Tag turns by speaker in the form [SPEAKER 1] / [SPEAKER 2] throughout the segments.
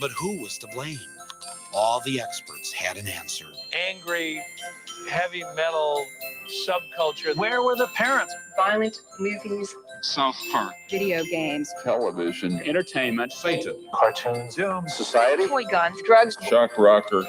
[SPEAKER 1] But who was to blame? All the experts had an answer.
[SPEAKER 2] Angry, heavy metal subculture.
[SPEAKER 3] Where were the parents?
[SPEAKER 4] Violent movies.
[SPEAKER 5] South Park.
[SPEAKER 4] Video games.
[SPEAKER 5] Television.
[SPEAKER 3] Entertainment.
[SPEAKER 5] Satan.
[SPEAKER 3] Cartoons.
[SPEAKER 5] Film. Society.
[SPEAKER 4] Toy guns. Drugs.
[SPEAKER 5] Shock rocker.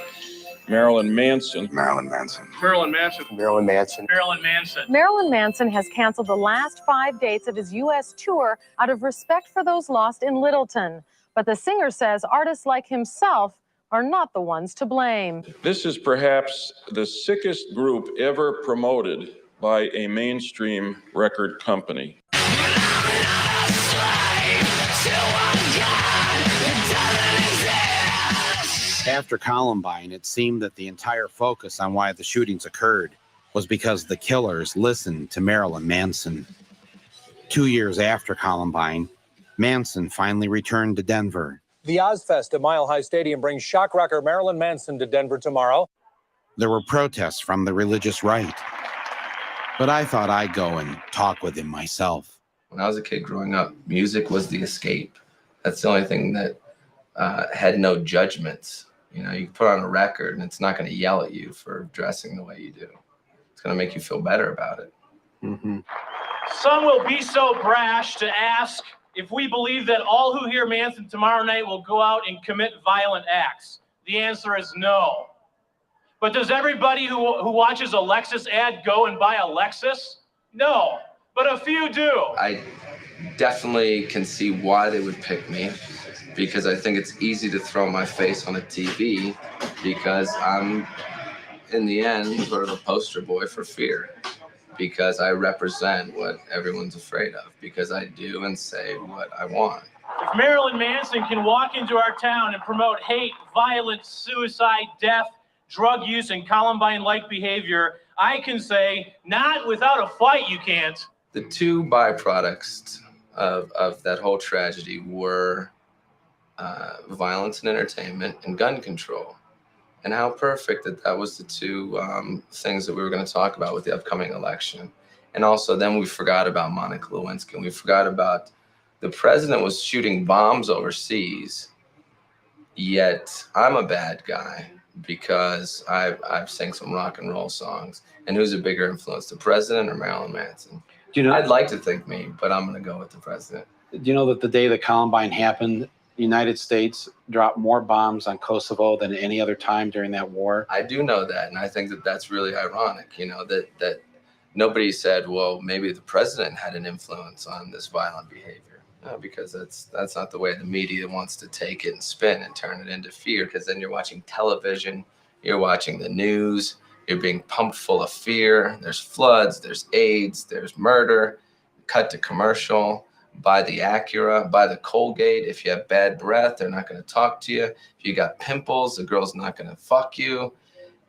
[SPEAKER 5] Marilyn Manson.
[SPEAKER 1] Marilyn Manson.
[SPEAKER 5] Marilyn Manson.
[SPEAKER 6] Marilyn Manson.
[SPEAKER 2] Marilyn Manson.
[SPEAKER 7] Marilyn Manson has canceled the last 5 dates of his U.S. tour out of respect for those lost in Littleton. But the singer says artists like himself are not the ones to blame.
[SPEAKER 5] This is perhaps the sickest group ever promoted by a mainstream record company.
[SPEAKER 1] After Columbine, it seemed that the entire focus on why the shootings occurred was because the killers listened to Marilyn Manson. 2 years after Columbine, Manson finally returned to Denver.
[SPEAKER 8] The Ozfest at Mile High Stadium brings shock rocker Marilyn Manson to Denver tomorrow.
[SPEAKER 1] There were protests from the religious right. But I thought I'd go and talk with him myself.
[SPEAKER 6] When I was a kid growing up, music was the escape. That's the only thing that had no judgments. You know, you put on a record and it's not going to yell at you for dressing the way you do. It's going to make you feel better about it.
[SPEAKER 1] Mm-hmm.
[SPEAKER 2] Some will be so brash to ask if we believe that all who hear Manson tomorrow night will go out and commit violent acts. The answer is no. But does everybody who watches a Lexus ad go and buy a Lexus? No, but a few do.
[SPEAKER 6] I definitely can see why they would pick me, because I think it's easy to throw my face on a TV because I'm, in the end, sort of a poster boy for fear. Because I represent what everyone's afraid of, because I do and say what I want.
[SPEAKER 2] If Marilyn Manson can walk into our town and promote hate, violence, suicide, death, drug use, and Columbine-like behavior, I can say, not without a fight, you can't.
[SPEAKER 6] The two byproducts of that whole tragedy were violence and entertainment and gun control. And how perfect that was the two things that we were going to talk about with the upcoming election. And also then we forgot about Monica Lewinsky. And we forgot about the president was shooting bombs overseas, yet I'm a bad guy because I've sang some rock and roll songs. And who's a bigger influence, the president or Marilyn Manson?
[SPEAKER 9] Do you know?
[SPEAKER 6] I'd like to think me, but I'm going to go with the president.
[SPEAKER 9] Do you know that the day that Columbine happened, the United States dropped more bombs on Kosovo than any other time during that war?
[SPEAKER 6] I do know that, and I think that that's really ironic, you know, that nobody said, well, maybe the president had an influence on this violent behavior. No, because that's not the way the media wants to take it and spin and turn it into fear, because then you're watching television, you're watching the news, you're being pumped full of fear. There's floods, there's AIDS, there's murder, cut to commercial. Buy the Acura, buy the Colgate. If you have bad breath, they're not going to talk to you. If you got pimples, the girl's not going to fuck you.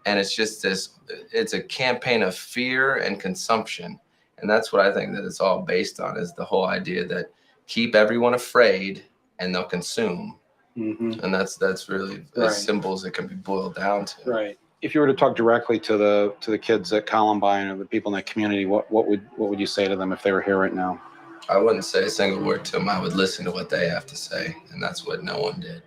[SPEAKER 6] And it's just it's a campaign of fear and consumption. And that's what I think that it's all based on, is the whole idea that keep everyone afraid and they'll consume. Mm-hmm. And that's really as simple as it can be boiled down to.
[SPEAKER 9] Right. If you were to talk directly to the kids at Columbine or the people in that community, what would you say to them if they were here right now?
[SPEAKER 6] I wouldn't say a single word to them. I would listen to what they have to say, and that's what no one did.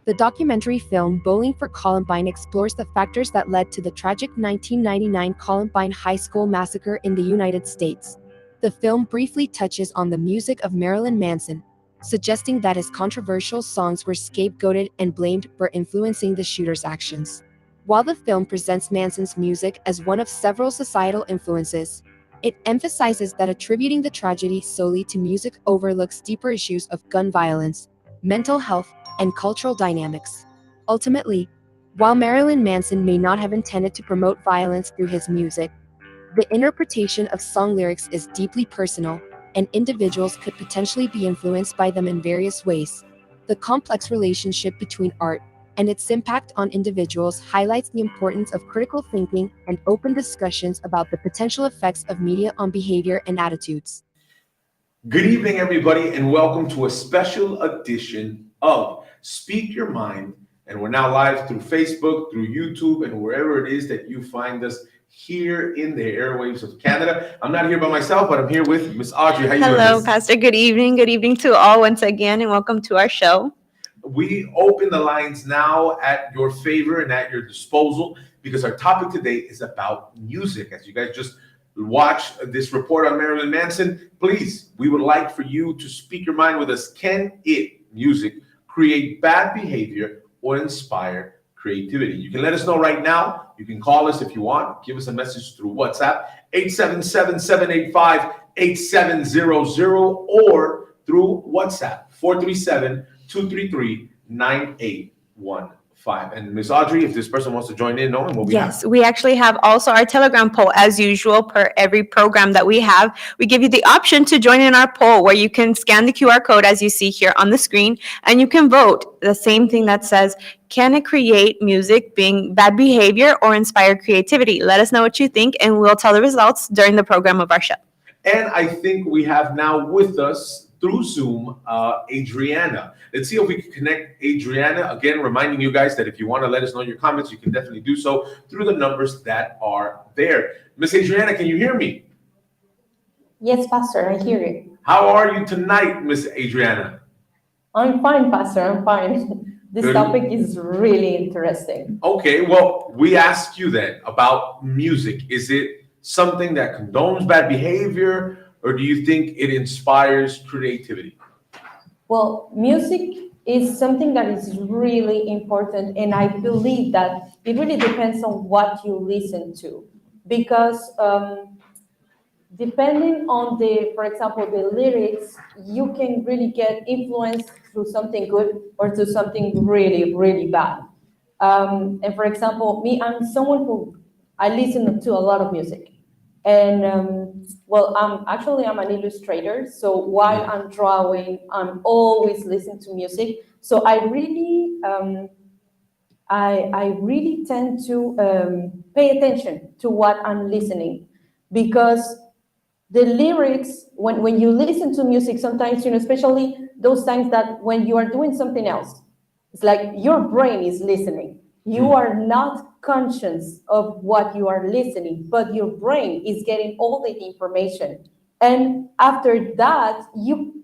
[SPEAKER 10] The documentary film Bowling for Columbine explores the factors that led to the tragic 1999 Columbine High School massacre in the United States. The film briefly touches on the music of Marilyn Manson, suggesting that his controversial songs were scapegoated and blamed for influencing the shooter's actions. While the film presents Manson's music as one of several societal influences, it emphasizes that attributing the tragedy solely to music overlooks deeper issues of gun violence, mental health, and cultural dynamics. Ultimately, while Marilyn Manson may not have intended to promote violence through his music, the interpretation of song lyrics is deeply personal, and individuals could potentially be influenced by them in various ways. The complex relationship between art and its impact on individuals highlights the importance of critical thinking and open discussions about the potential effects of media on behavior and attitudes.
[SPEAKER 11] Good evening, everybody, and welcome to a special edition of Speak Your Mind. And we're now live through Facebook, through YouTube, and wherever it is that you find us here in the airwaves of Canada. I'm not here by myself, but I'm here with Miss Audrey. How you doing?
[SPEAKER 12] Hello, Pastor. Good evening. Good evening to all once again, and welcome to our show.
[SPEAKER 11] we open the lines now at your favor and at your disposal, because our topic today is about music. As you guys just watch this report on Marilyn Manson, please, we would like for you to speak your mind with us. Can music create bad behavior or inspire creativity? You can let us know right now. You can call us if you want. Give us a message through WhatsApp, 877-785-8700, or through WhatsApp, 437-233-9815. And Ms. Audrey, if this person wants to join in, knowing what we have.
[SPEAKER 12] Yes, we actually have also our Telegram poll, as usual, per every program that we have. We give you the option to join in our poll, where you can scan the QR code as you see here on the screen, and you can vote the same thing that says, can it create music being bad behavior or inspire creativity? Let us know what you think, and we'll tell the results during the program of our show.
[SPEAKER 11] And I think we have now with us through Zoom, Adriana. Let's see if we can connect Adriana. Again, reminding you guys that if you want to let us know your comments, you can definitely do so through the numbers that are there. Miss Adriana, can you hear me?
[SPEAKER 13] Yes, Pastor, I hear you.
[SPEAKER 11] How are you tonight, Miss Adriana?
[SPEAKER 13] I'm fine, Pastor, I'm fine. This
[SPEAKER 11] Good.
[SPEAKER 13] topic is really interesting.
[SPEAKER 11] Okay, well, we asked you then about music. Is it something that condones bad behavior, or do you think it inspires creativity?
[SPEAKER 13] Well, music is something that is really important, and I believe that it really depends on what you listen to, because depending on for example, the lyrics, you can really get influenced through something good or to something really, really bad. And for example, me, I'm someone I listen to a lot of music. And well, I'm an illustrator. So while I'm drawing, I'm always listening to music. So I really tend to pay attention to what I'm listening, because the lyrics, when you listen to music, sometimes, especially those times that when you are doing something else, it's like your brain is listening. You are not conscious of what you are listening, but your brain is getting all the information. And after that, you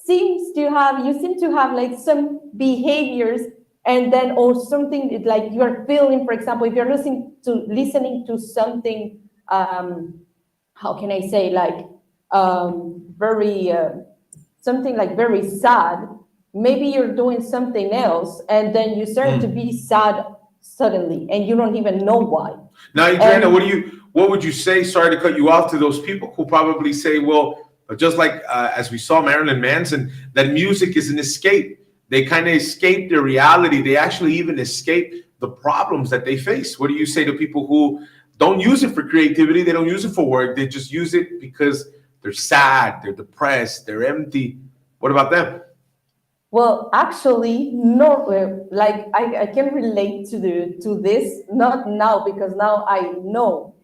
[SPEAKER 13] seem to have like some behaviors, and then or something like you're feeling, for example, if you're listening to something, how can I say, like very something like very sad, maybe you're doing something else, and then you start to be sad suddenly, and you don't even know why.
[SPEAKER 11] Now, Adriana, what would you say, sorry to cut you off, to those people who probably say, well, just like as we saw Marilyn Manson, that music is an escape. They kind of escape their reality. They actually even escape the problems that they face. What do you say to people who don't use it for creativity? They don't use it for work. They just use it because they're sad, they're depressed, they're empty. What about them?
[SPEAKER 13] Well, actually, no. Like I can relate to this, not now, because now I know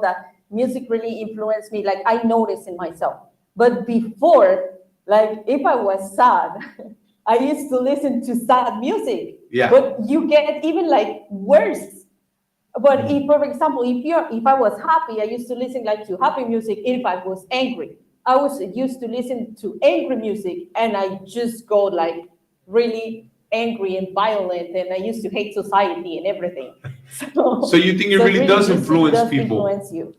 [SPEAKER 13] that music really influenced me. Like I noticed in myself. But before, like if I was sad, I used to listen to sad music.
[SPEAKER 11] Yeah.
[SPEAKER 13] But you get even like worse. But if, for example, if I was happy, I used to listen like to happy music. If I was angry, I was used to listen to angry music, and I just go like really angry and violent, and I used to hate society and everything.
[SPEAKER 11] So you think it really does influence people?
[SPEAKER 13] Influence you.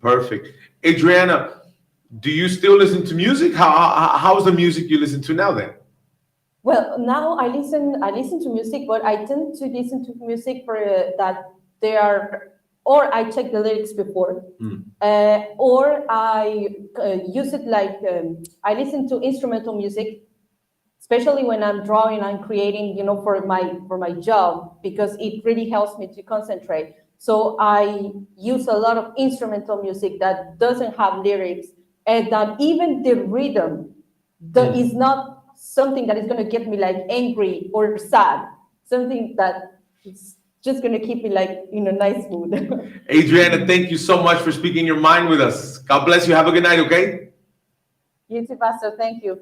[SPEAKER 11] Perfect. Adriana, do you still listen to music? How's the music you listen to now then?
[SPEAKER 13] Well, now I listen to music, but I tend to listen to music for that they are, or I check the lyrics before, or I use it like I listen to instrumental music, especially when I'm drawing, I'm creating, for my job, because it really helps me to concentrate. So I use a lot of instrumental music that doesn't have lyrics, and that even the rhythm is not something that is going to get me like angry or sad, something that is just going to keep me like in a nice mood.
[SPEAKER 11] Adriana, thank you so much for speaking your mind with us. God bless you. Have a good night, okay?
[SPEAKER 13] You too, Pastor. Thank you.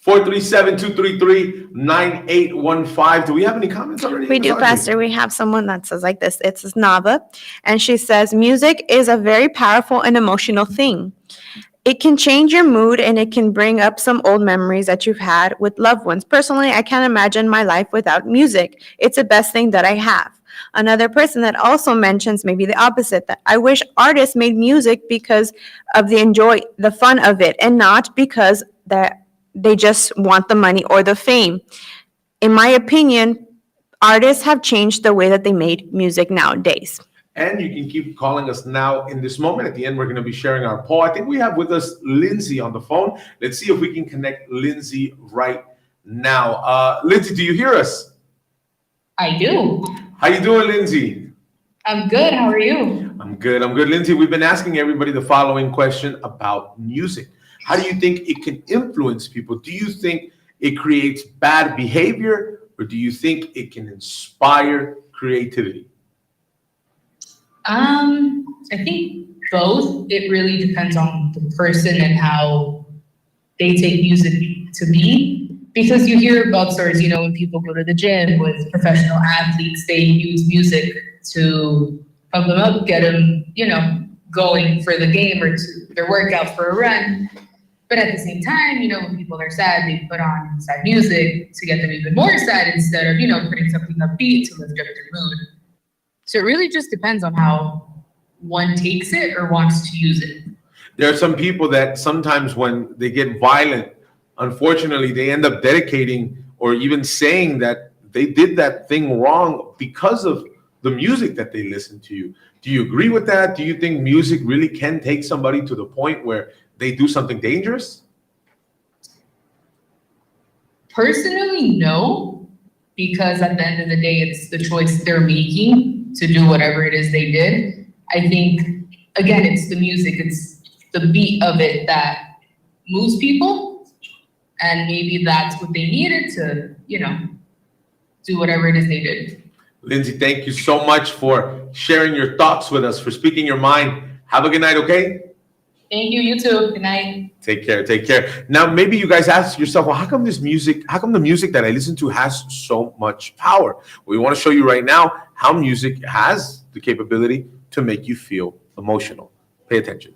[SPEAKER 11] 437-233-9815. Do we have any comments already?
[SPEAKER 12] We do, Pastor. We have someone that says like this. It's Nava, and she says, music is a very powerful and emotional thing. It can change your mood and it can bring up some old memories that you've had with loved ones. Personally, I can't imagine my life without music. It's the best thing that I have. Another person that also mentions maybe the opposite, that I wish artists made music because of the fun of it and not because that they just want the money or the fame. In my opinion, artists have changed the way that they made music nowadays.
[SPEAKER 11] And you can keep calling us now in this moment. At the end, we're going to be sharing our poll. I think we have with us Lindsay on the phone. Let's see if we can connect Lindsay right now. Lindsay, do you hear us?
[SPEAKER 14] I do.
[SPEAKER 11] How you doing, Lindsay?
[SPEAKER 14] I'm good. How are you?
[SPEAKER 11] I'm good. Lindsay, we've been asking everybody the following question about music. How do you think it can influence people? Do you think it creates bad behavior, or do you think it can inspire creativity?
[SPEAKER 14] I think both. It really depends on the person and how they take music to be. Because you hear about stories, when people go to the gym with professional athletes, they use music to pump them up, get them, going for the game or to their workout for a run. But at the same time, when people are sad, they put on sad music to get them even more sad instead of, putting something upbeat to lift up their mood. So it really just depends on how one takes it or wants to use it.
[SPEAKER 11] There are some people that sometimes when they get violent, unfortunately, they end up dedicating or even saying that they did that thing wrong because of the music that they listen to. Do you agree with that? Do you think music really can take somebody to the point where they do something dangerous?
[SPEAKER 14] Personally, no, because at the end of the day, it's the choice they're making to do whatever it is they did. I think, again, it's the music, it's the beat of it that moves people. And maybe that's what they needed to, do whatever it is they did.
[SPEAKER 11] Lindsay, thank you so much for sharing your thoughts with us, for speaking your mind. Have a good night, okay?
[SPEAKER 14] Thank you, you too. Good night.
[SPEAKER 11] Take care. Now, maybe you guys ask yourself, well, how come the music that I listen to has so much power? We want to show you right now how music has the capability to make you feel emotional. Pay attention.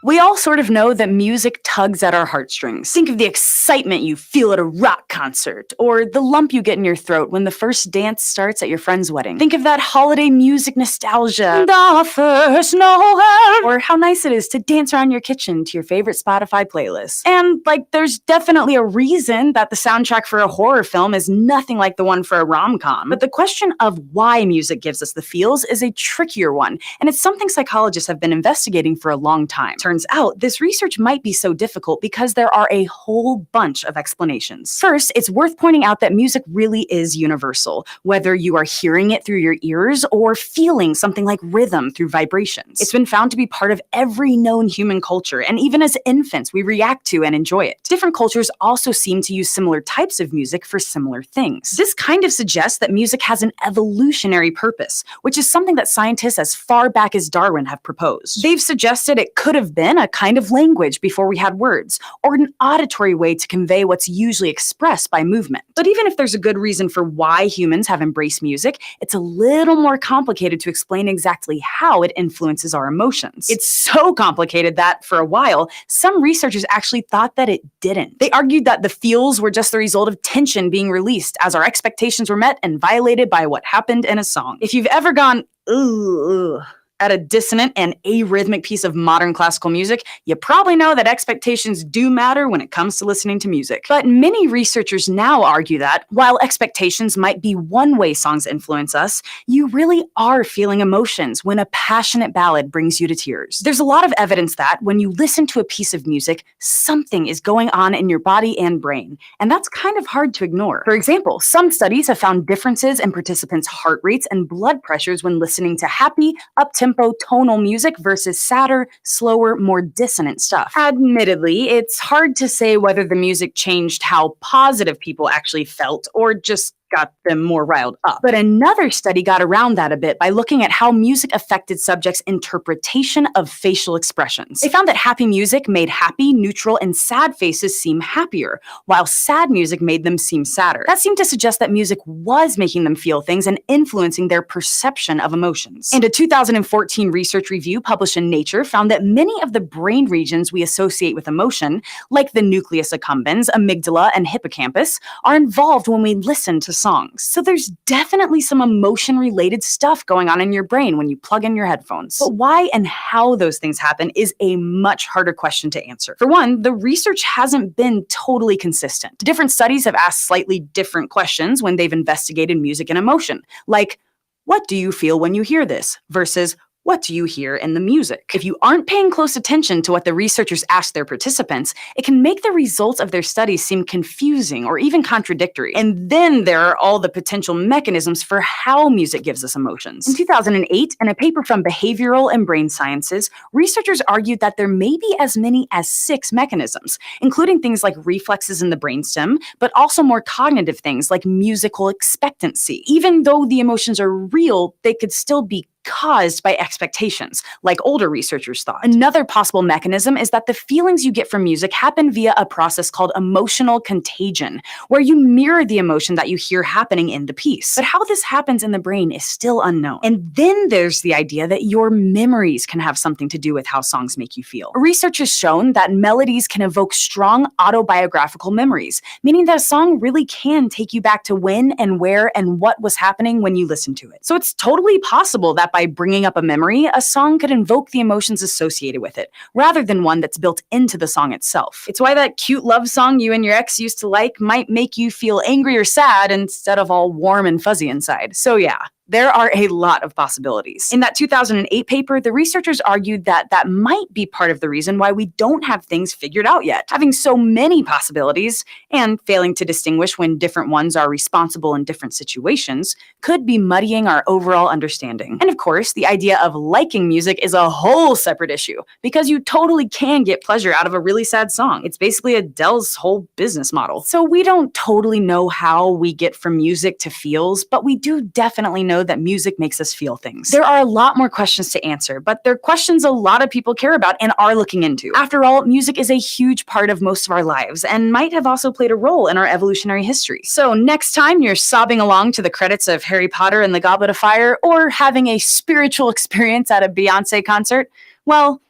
[SPEAKER 15] We all sort of know that music tugs at our heartstrings. Think of the excitement you feel at a rock concert, or the lump you get in your throat when the first dance starts at your friend's wedding. Think of that holiday music nostalgia, the first Noel, or how nice it is to dance around your kitchen to your favorite Spotify playlist. And there's definitely a reason that the soundtrack for a horror film is nothing like the one for a rom-com. But the question of why music gives us the feels is a trickier one, and it's something psychologists have been investigating for a long time. Turns out, this research might be so difficult because there are a whole bunch of explanations. First, it's worth pointing out that music really is universal, whether you are hearing it through your ears or feeling something like rhythm through vibrations. It's been found to be part of every known human culture, and even as infants, we react to and enjoy it. Different cultures also seem to use similar types of music for similar things. This kind of suggests that music has an evolutionary purpose, which is something that scientists as far back as Darwin have proposed. They've suggested it could have been a kind of language before we had words, or an auditory way to convey what's usually expressed by movement. But even if there's a good reason for why humans have embraced music, it's a little more complicated to explain exactly how it influences our emotions. It's so complicated that, for a while, some researchers actually thought that it didn't. They argued that the feels were just the result of tension being released as our expectations were met and violated by what happened in a song. If you've ever gone, ooh, at a dissonant and arrhythmic piece of modern classical music, you probably know that expectations do matter when it comes to listening to music. But many researchers now argue that, while expectations might be one way songs influence us, you really are feeling emotions when a passionate ballad brings you to tears. There's a lot of evidence that, when you listen to a piece of music, something is going on in your body and brain, and that's kind of hard to ignore. For example, some studies have found differences in participants' heart rates and blood pressures when listening to happy, up-tempo tonal music versus sadder, slower, more dissonant stuff. Admittedly, it's hard to say whether the music changed how positive people actually felt or just got them more riled up. But another study got around that a bit by looking at how music affected subjects' interpretation of facial expressions. They found that happy music made happy, neutral, and sad faces seem happier, while sad music made them seem sadder. That seemed to suggest that music was making them feel things and influencing their perception of emotions. And a 2014 research review published in Nature found that many of the brain regions we associate with emotion, like the nucleus accumbens, amygdala, and hippocampus, are involved when we listen to songs. So there's definitely some emotion-related stuff going on in your brain when you plug in your headphones. But why and how those things happen is a much harder question to answer. For one, the research hasn't been totally consistent. Different studies have asked slightly different questions when they've investigated music and emotion, like, what do you feel when you hear this? Versus, what do you hear in the music? If you aren't paying close attention to what the researchers asked their participants, it can make the results of their studies seem confusing or even contradictory. And then there are all the potential mechanisms for how music gives us emotions. In 2008, in a paper from Behavioral and Brain Sciences, researchers argued that there may be as many as 6 mechanisms, including things like reflexes in the brainstem, but also more cognitive things like musical expectancy. Even though the emotions are real, they could still be caused by expectations, like older researchers thought. Another possible mechanism is that the feelings you get from music happen via a process called emotional contagion, where you mirror the emotion that you hear happening in the piece. But how this happens in the brain is still unknown. And then there's the idea that your memories can have something to do with how songs make you feel. Research has shown that melodies can evoke strong autobiographical memories, meaning that a song really can take you back to when and where and what was happening when you listened to it. So it's totally possible that by bringing up a memory, a song could invoke the emotions associated with it, rather than one that's built into the song itself. It's why that cute love song you and your ex used to like might make you feel angry or sad instead of all warm and fuzzy inside. So yeah, there are a lot of possibilities. In that 2008 paper, the researchers argued that that might be part of the reason why we don't have things figured out yet. Having so many possibilities and failing to distinguish when different ones are responsible in different situations could be muddying our overall understanding. And of course, the idea of liking music is a whole separate issue, because you totally can get pleasure out of a really sad song. It's basically Adele's whole business model. So we don't totally know how we get from music to feels, but we do definitely know that music makes us feel things. There are a lot more questions to answer, but they're questions a lot of people care about and are looking into. After all, music is a huge part of most of our lives and might have also played a role in our evolutionary history. So next time you're sobbing along to the credits of Harry Potter and the Goblet of Fire, or having a spiritual experience at a Beyonce concert, well,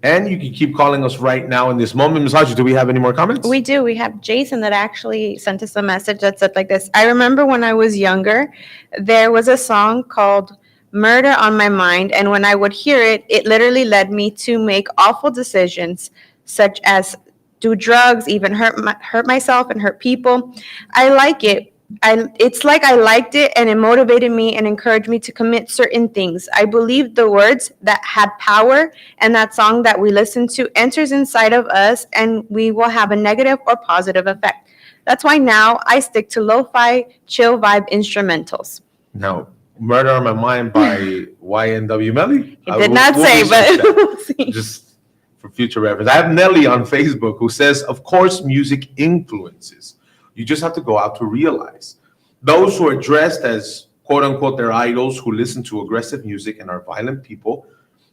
[SPEAKER 11] and you can keep calling us right now in this moment. Ms. Hodges, do we have any more comments?
[SPEAKER 12] We do. We have Jason that actually sent us a message that said like this. I remember when I was younger, there was a song called Murder on My Mind. And when I would hear it, it literally led me to make awful decisions, such as do drugs, even hurt myself and hurt people. I like it. It's like I liked it, and it motivated me and encouraged me to commit certain things. I believe the words that had power, and that song that we listen to enters inside of us, and we will have a negative or positive effect. That's why now I stick to lo-fi, chill vibe instrumentals.
[SPEAKER 11] No. Murder on My Mind by YNW Melly?
[SPEAKER 12] He did not say, but we'll see.
[SPEAKER 11] Just for future reference. I have Nelly on Facebook who says, of course, music influences. You just have to go out to realize. Those who are dressed as, quote unquote, their idols, who listen to aggressive music and are violent people.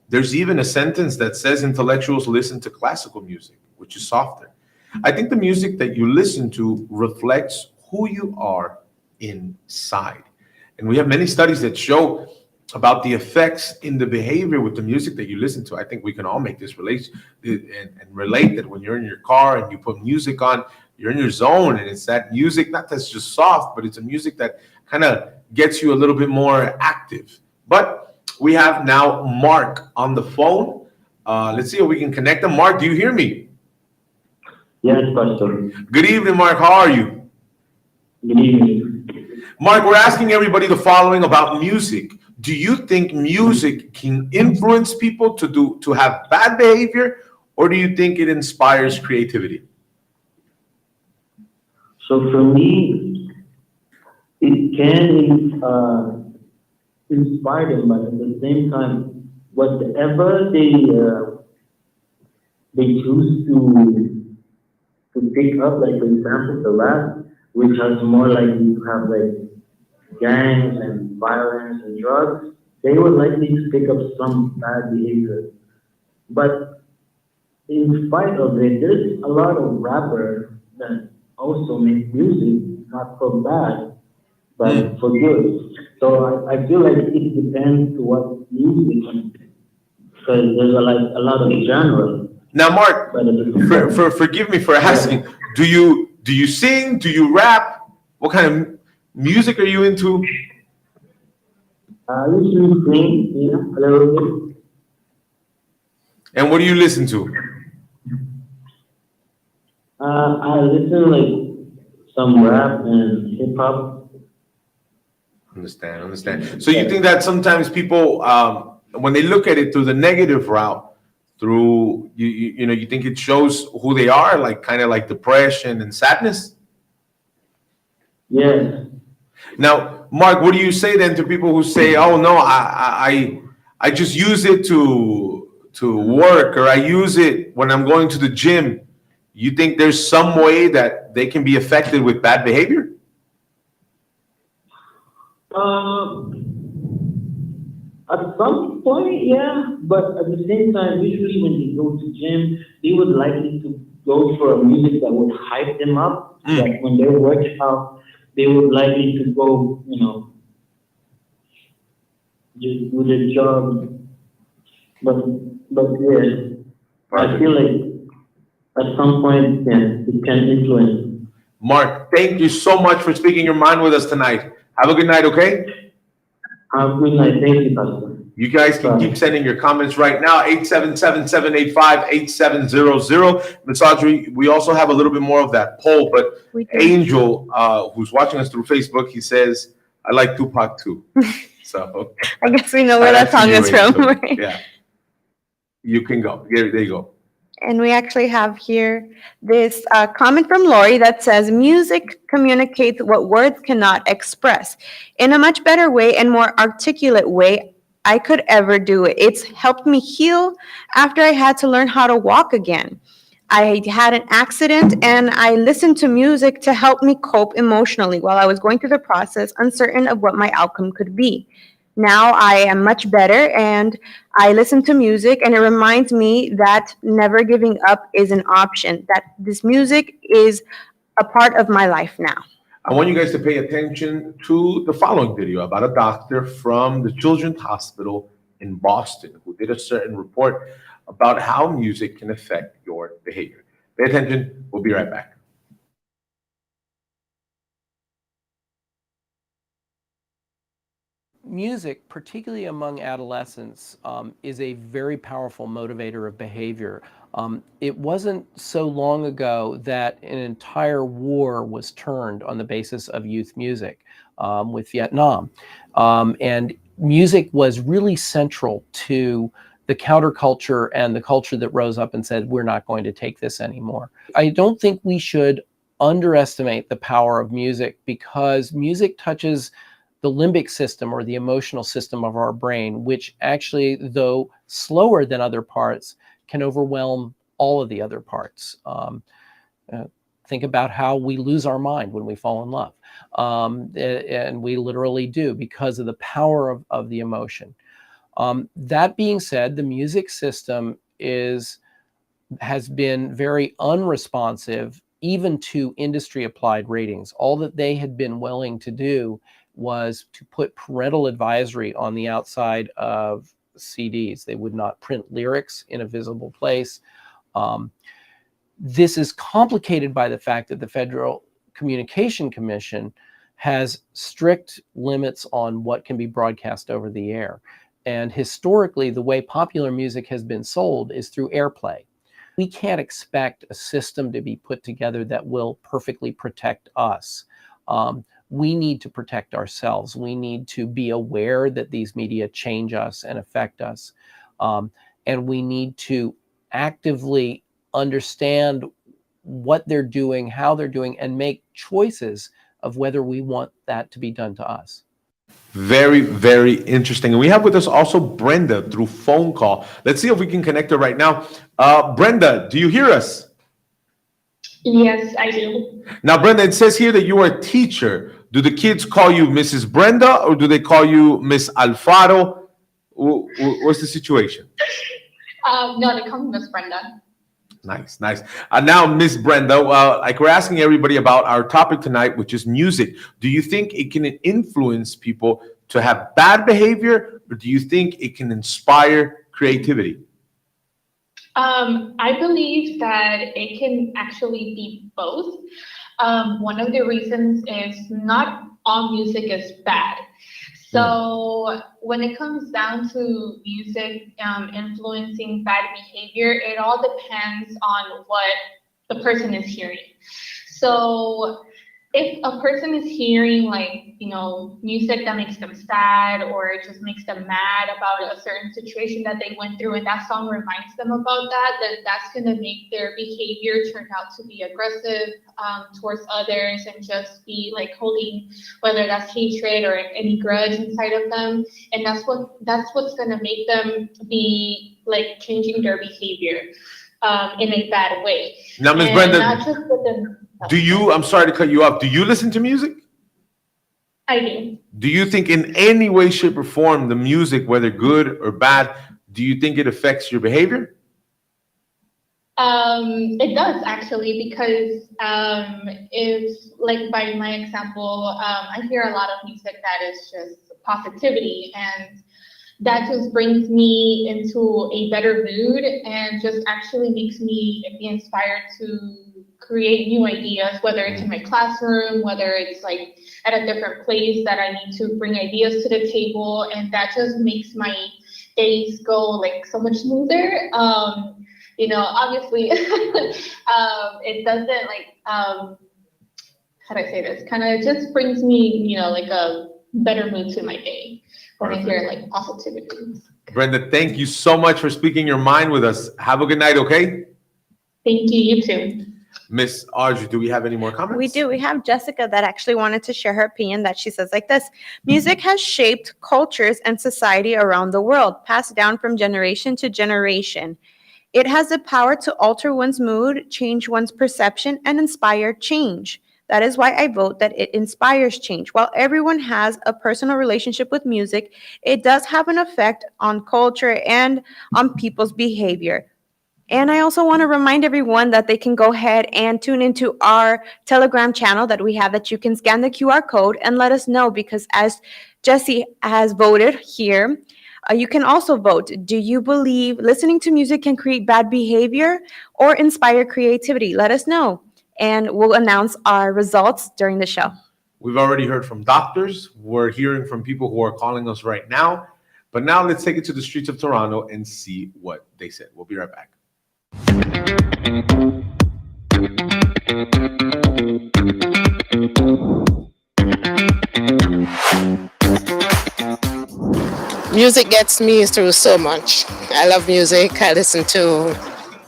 [SPEAKER 11] There's even a sentence that says intellectuals listen to classical music, which is softer. I think the music that you listen to reflects who you are inside. And we have many studies that show about the effects in the behavior with the music that you listen to. I think we can all make this relation and relate that when you're in your car and you put music on, you're in your zone, and it's that music, not that's just soft, but it's a music that kind of gets you a little bit more active. But we have now Mark on the phone. Let's see if we can connect him. Mark, do you hear me?
[SPEAKER 16] Yes, Pastor.
[SPEAKER 11] Good evening, Mark. How are you?
[SPEAKER 16] Good evening.
[SPEAKER 11] Mark, we're asking everybody the following about music. Do you think music can influence people to have bad behavior, or do you think it inspires creativity?
[SPEAKER 16] So for me, it can inspire them, but at the same time, whatever they choose to pick up, like for example, the rap, which has more likely to have like gangs and violence and drugs, they were likely to pick up some bad behavior. But in spite of it, there's a lot of rappers that also make music, not for bad, but for good. So I feel like it depends to what music, because there's a lot of genres.
[SPEAKER 11] Now, Mark, forgive me for asking. Do you sing? Do you rap? What kind of music are you into?
[SPEAKER 16] I usually sing, a little bit.
[SPEAKER 11] And what do you listen to?
[SPEAKER 16] I listen to like some rap and hip hop.
[SPEAKER 11] Understand. So you think that sometimes people, when they look at it through the negative route, through you think it shows who they are, like kind of like depression and sadness?
[SPEAKER 16] Yes.
[SPEAKER 11] Now, Mark, what do you say then to people who say, "Oh no, I just use it to work, or I use it when I'm going to the gym"? You think there's some way that they can be affected with bad behavior?
[SPEAKER 16] At some point, yeah, but at the same time, usually when they go to gym, they would likely to go for a music that would hype them up. Like when they work out, they would likely to go, just do their job. But yeah, I feel like at some point, yeah, it can influence.
[SPEAKER 11] Mark, thank you so much for speaking your mind with us tonight. Have a good night, okay?
[SPEAKER 16] Have a good night. Thank you, Pastor.
[SPEAKER 11] You guys can keep sending your comments right now, 877-785-8700. Ms. Audrey, we also have a little bit more of that poll, but Angel, who's watching us through Facebook, he says, I like Tupac too. So
[SPEAKER 12] I guess we know where that song is from. Right?
[SPEAKER 11] Yeah. You can go. There you go.
[SPEAKER 12] And we actually have here this comment from Lori that says, music communicates what words cannot express in a much better way and more articulate way I could ever do it. It's helped me heal after I had to learn how to walk again. I had an accident and I listened to music to help me cope emotionally while I was going through the process, uncertain of what my outcome could be. Now I am much better and I listen to music and it reminds me that never giving up is an option, that this music is a part of my life now.
[SPEAKER 11] I want you guys to pay attention to the following video about a doctor from the Children's Hospital in Boston who did a certain report about how music can affect your behavior. Pay attention. We'll be right back.
[SPEAKER 17] Music, particularly among adolescents, is a very powerful motivator of behavior. It wasn't so long ago that an entire war was turned on the basis of youth music with Vietnam. And music was really central to the counterculture and the culture that rose up and said, we're not going to take this anymore. I don't think we should underestimate the power of music, because music touches the limbic system or the emotional system of our brain, which actually, though slower than other parts, can overwhelm all of the other parts. Think about how we lose our mind when we fall in love. And we literally do, because of the power of the emotion. That being said, the music system has been very unresponsive even to industry applied ratings. All that they had been willing to do was to put parental advisory on the outside of CDs. They would not print lyrics in a visible place. This is complicated by the fact that the Federal Communication Commission has strict limits on what can be broadcast over the air. And historically, the way popular music has been sold is through airplay. We can't expect a system to be put together that will perfectly protect us. We need to protect ourselves. We need to be aware that these media change us and affect us. And we need to actively understand what they're doing, how they're doing, and make choices of whether we want that to be done to us.
[SPEAKER 11] Very, very interesting. And we have with us also Brenda through phone call. Let's see if we can connect her right now. Brenda, do you hear us?
[SPEAKER 18] Yes, I do.
[SPEAKER 11] Now, Brenda, it says here that you are a teacher. Do the kids call you Mrs. Brenda or do they call you Miss Alfaro? What's the situation?
[SPEAKER 18] No, they call me Miss Brenda.
[SPEAKER 11] Nice, nice. Now, Miss Brenda, like we're asking everybody about our topic tonight, which is music. Do you think it can influence people to have bad behavior, or do you think it can inspire creativity?
[SPEAKER 18] I believe that it can actually be both. One of the reasons is not all music is bad. So when it comes down to music influencing bad behavior, it all depends on what the person is hearing. So if a person is hearing music that makes them sad or it just makes them mad about a certain situation that they went through and that song reminds them about that, then that's going to make their behavior turn out to be aggressive towards others and just be holding, whether that's hatred or any grudge inside of them. And that's what's going to make them be changing their behavior in a bad way.
[SPEAKER 11] Now, Ms.
[SPEAKER 18] And
[SPEAKER 11] Brenda,
[SPEAKER 18] not just with them.
[SPEAKER 11] I'm sorry to cut you off. Do you listen to music?
[SPEAKER 18] I do.
[SPEAKER 11] Do you think in any way, shape, or form, the music, whether good or bad, do you think it affects your behavior?
[SPEAKER 18] It does actually, because if by my example, I hear a lot of music that is just positivity, and that just brings me into a better mood and just actually makes me be inspired to create new ideas, whether it's in my classroom, whether it's at a different place that I need to bring ideas to the table, and that just makes my days go so much smoother. Obviously, it doesn't how do I say this? Kind of just brings me, a better mood to my day when I hear positivity.
[SPEAKER 11] Brenda, thank you so much for speaking your mind with us. Have a good night, okay?
[SPEAKER 18] Thank you, you too.
[SPEAKER 11] Miss Audrey, do we have any more comments?
[SPEAKER 12] We do. We have Jessica that actually wanted to share her opinion, that she says like this: music has shaped cultures and society around the world, passed down from generation to generation. It has the power to alter one's mood, change one's perception, and inspire change. That is why I vote that it inspires change. While everyone has a personal relationship with music, it does have an effect on culture and on people's behavior. And I also want to remind everyone that they can go ahead and tune into our Telegram channel that we have, that you can scan the QR code and let us know, because as Jesse has voted here, you can also vote. Do you believe listening to music can create bad behavior or inspire creativity? Let us know, and we'll announce our results during the show.
[SPEAKER 11] We've already heard from doctors. We're hearing from people who are calling us right now. But now let's take it to the streets of Toronto and see what they said. We'll be right back.
[SPEAKER 19] Music gets me through so much. I love music. I listen to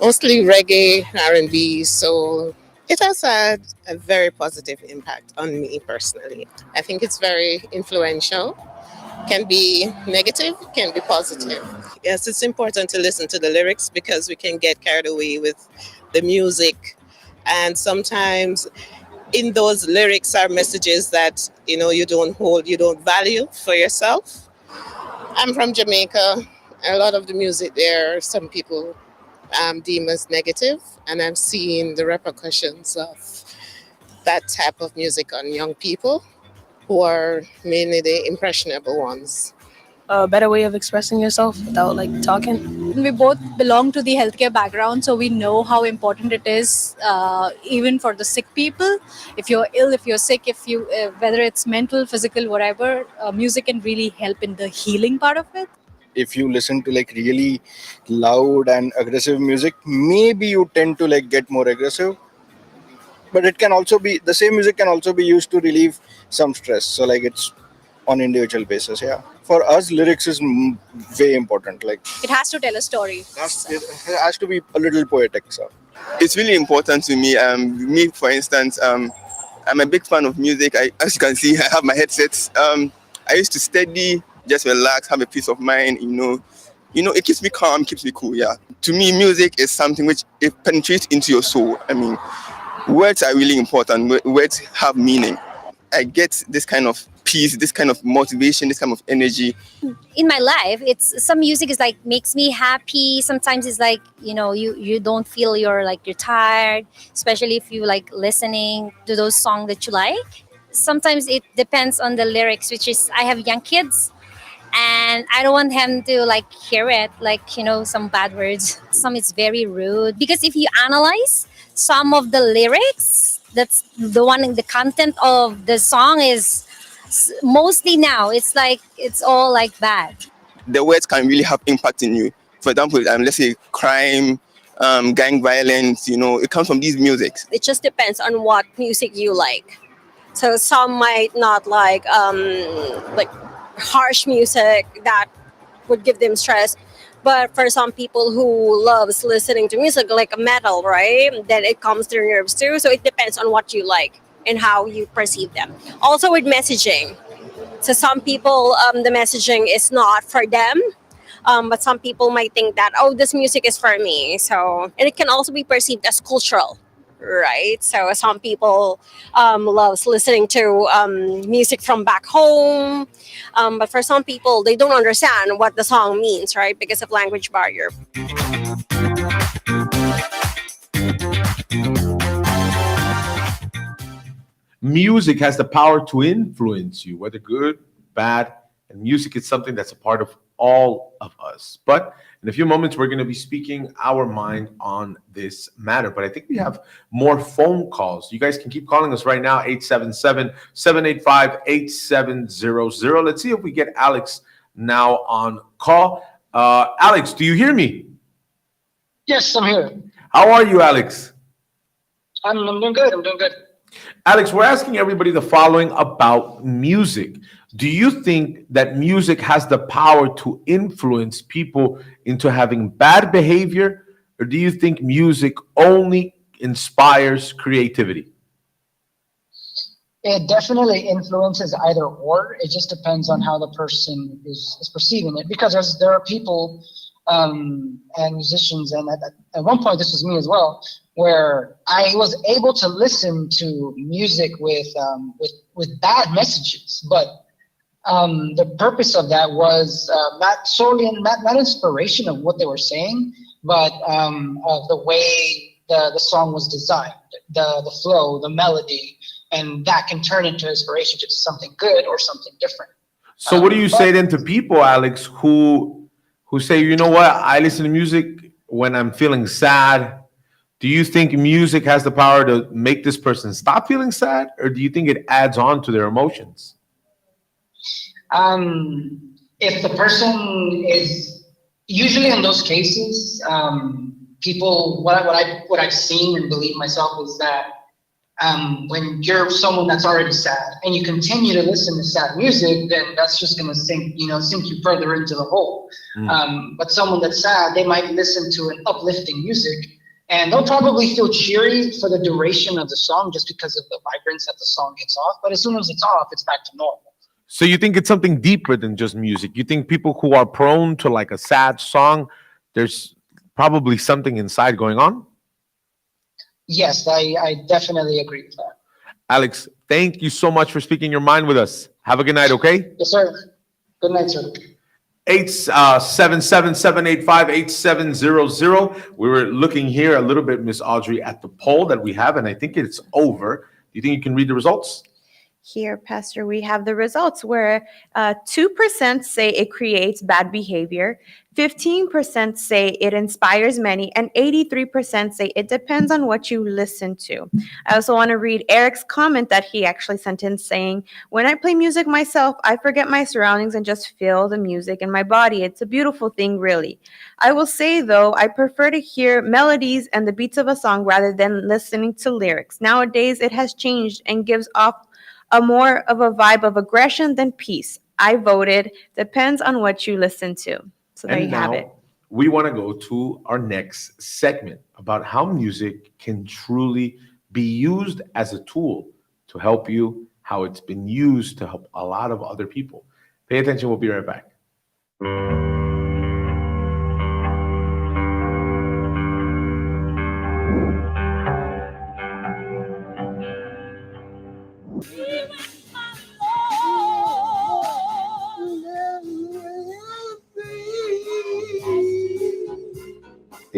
[SPEAKER 19] mostly reggae, R&B, so it has had a very positive impact on me personally. I think it's very influential. Can be negative, can be positive. Yes, it's important to listen to the lyrics because we can get carried away with the music. And sometimes in those lyrics are messages that, you don't value for yourself. I'm from Jamaica. A lot of the music there, some people deem as negative, and I'm seeing the repercussions of that type of music on young people, who are mainly the impressionable ones.
[SPEAKER 20] A better way of expressing yourself without talking.
[SPEAKER 21] We both belong to the healthcare background, so we know how important it is, even for the sick people. If you're ill, if you're sick, whether it's mental, physical, whatever, music can really help in the healing part of it.
[SPEAKER 22] If you listen to really loud and aggressive music, maybe you tend to get more aggressive. But it can also be, the same music can also be used to relieve some stress. So it's on individual basis, yeah. For us, lyrics is way important.
[SPEAKER 21] It has to tell a story.
[SPEAKER 22] It has to be a little poetic. So
[SPEAKER 23] it's really important to me. Me, for instance, I'm a big fan of music. As you can see, I have my headsets. I used to study, just relax, have a peace of mind. It keeps me calm, keeps me cool. Yeah. To me, music is something which it penetrates into your soul. words are really important. Words have meaning. I get this kind of peace, this kind of motivation, this kind of energy.
[SPEAKER 3] In my life, it's some music is like makes me happy. Sometimes it's like, you don't feel you're tired, especially if you like listening to those songs that you like. Sometimes it depends on the lyrics, which is I have young kids and I don't want them to like hear it, some bad words. Some is very rude because if you analyze some of the lyrics, that's the content of the song is mostly now it's all like bad.
[SPEAKER 23] The words can really have impact in you. For example, let's say crime, gang violence, it comes from these musics.
[SPEAKER 4] It just depends on what music you like. So some might not like harsh music that would give them stress. But for some people who loves listening to music like metal, right, then it comes to their nerves too. So it depends on what you like and how you perceive them. Also with messaging. So some people, the messaging is not for them. But some people might think that, this music is for me. So, and it can also be perceived as cultural, right? So some people loves listening to music from back home. But for some people, they don't understand what the song means, right? Because of language barrier.
[SPEAKER 11] Music has the power to influence you, whether good, bad, and music is something that's a part of all of us. But in a few moments, we're going to be speaking our mind on this matter. But I think we have more phone calls. You guys can keep calling us right now, 877-785-8700. Let's see if we get Alex now on call. Alex, do you hear me?
[SPEAKER 7] Yes, I'm here.
[SPEAKER 11] How are you, Alex?
[SPEAKER 7] I'm doing good. I'm doing good.
[SPEAKER 11] Alex, we're asking everybody the following about music. Do you think that music has the power to influence people into having bad behavior, or do you think music only inspires creativity?
[SPEAKER 7] It definitely influences either or. It just depends on how the person is perceiving it. Because there are people and musicians, and at one point this was me as well, where I was able to listen to music with bad messages, but the purpose of that was not solely not inspiration of what they were saying, but of the way the song was designed, the flow, the melody, and that can turn into inspiration to something good or something different.
[SPEAKER 11] So what do you say then to people, Alex, who say, you know what, I listen to music when I'm feeling sad? Do you think music has the power to make this person stop feeling sad, or do you think it adds on to their emotions?
[SPEAKER 7] If the person is, usually in those cases, people, what I've seen and believe myself is that when you're someone that's already sad and you continue to listen to sad music, then that's just going to sink you further into the hole. But someone that's sad, they might listen to an uplifting music, and they'll probably feel cheery for the duration of the song just because of the vibrance that the song gets off. But as soon as it's off, it's back to normal.
[SPEAKER 11] So you think it's something deeper than just music? You think people who are prone to like a sad song, there's probably something inside going on?
[SPEAKER 7] Yes, I definitely agree with that.
[SPEAKER 11] Alex, thank you so much for speaking your mind with us. Have a good night, okay?
[SPEAKER 7] Yes, sir. Good night, sir.
[SPEAKER 11] 877-785-8700. We were looking here a little bit, Miss Audrey, at the poll that we have, and I think it's over. Do you think you can read the results?
[SPEAKER 12] Here, Pastor, we have the results where 2% say it creates bad behavior, 15% say it inspires many, and 83% say it depends on what you listen to. I also want to read Eric's comment that he actually sent in saying, when I play music myself, I forget my surroundings and just feel the music in my body. It's a beautiful thing, really. I will say, though, I prefer to hear melodies and the beats of a song rather than listening to lyrics. Nowadays, it has changed and gives off a more of a vibe of aggression than peace. I voted. Depends on what you listen to. So there you have it.
[SPEAKER 11] We want to go to our next segment about how music can truly be used as a tool to help you, how it's been used to help a lot of other people. Pay attention. We'll be right back.